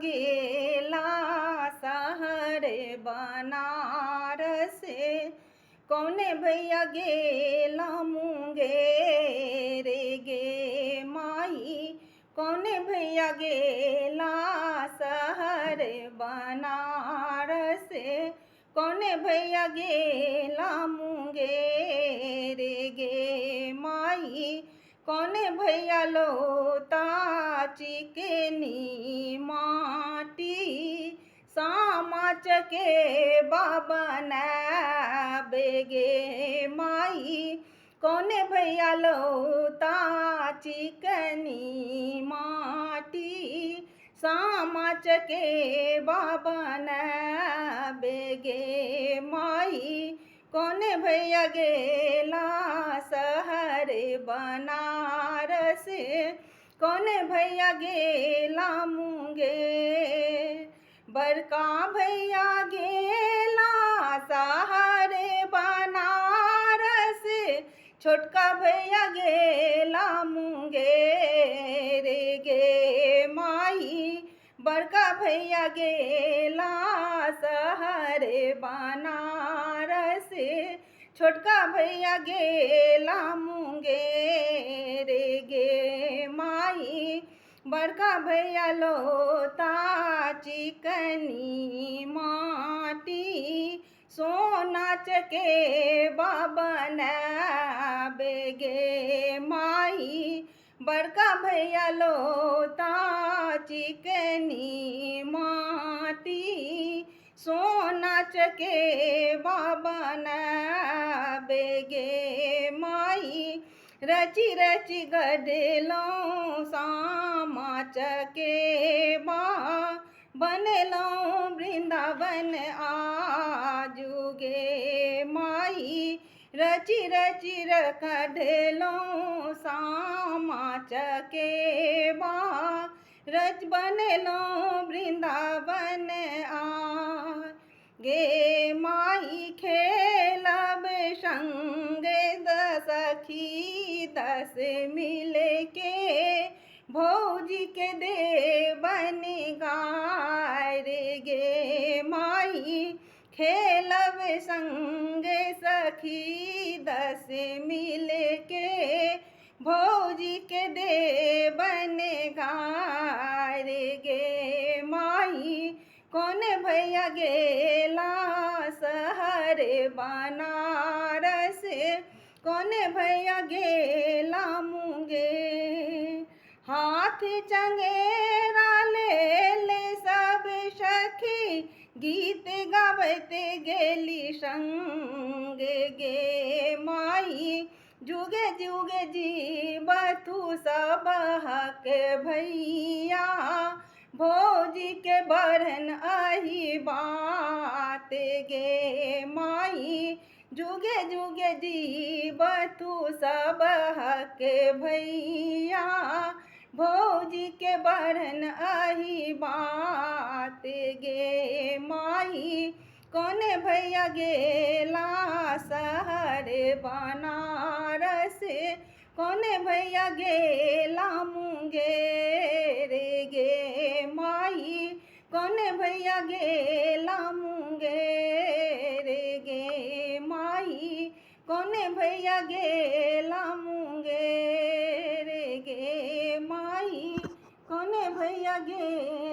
गेला शहर बनारस, कौने भैया गेला मुंगेर गे माई, कौने भैया गेला शहर बनारस, कौने भैया गेला मुंगेर गे माई, कौने भैया लोता चिकनी माटी, सामा चके बाबन बेगे माई, कौने भैया लोता चिकनी माटी, सामा चके बाबन बेगे माई, कौने भैया गेला शहर बनारस, कौने भैया गेला मुंगेर, बड़का भैया गेला शहर बनारस, छोटका भैया गेला मुंगेर गे माई, बड़का भैया गेला शहर बनारस, छोटका भैया गेला मुंगेर गे माई, बड़का भैया लोता चिकनी माटी, सोना चके बाबन बेगे माई, बड़का भैया लोता चिकनी माटी, सोना चके बाबन बेगे माई, रची रची गढ़लों सामा चके बा, बनलों वृंदावन आजुगे माई, रची रची गढ़लों सामा चके बा, रच बनलों वृंदावन आ गे माई, खेलब संग सखी 10 मिल के, भौजी के देवन गाय गे माई, खेलब संग सखी 10 मिल के, भौजी के देवन गाय गे माई, कौने भैया गेला शहर बनारस, कौने भैया गेला मुंगेर, हाथ चंगेरा ले ले सब सखी, गीत गावत गेली संग गे माई, जुगे जुगे जीव तू सब हक भैया, भौजी के बरन आही बात गे माई, जुगे जुगे जीव तू सब हक भैया, भौजी के बरन आही बात गे माई, कौने भैया गेला शहर बनारस, कौने भैया गेला मुंगेर गे माई, कौने भैया गेला मुंगेर गे माई, कौने भैया गेला मुंगेर गे माई, कौने भैया गे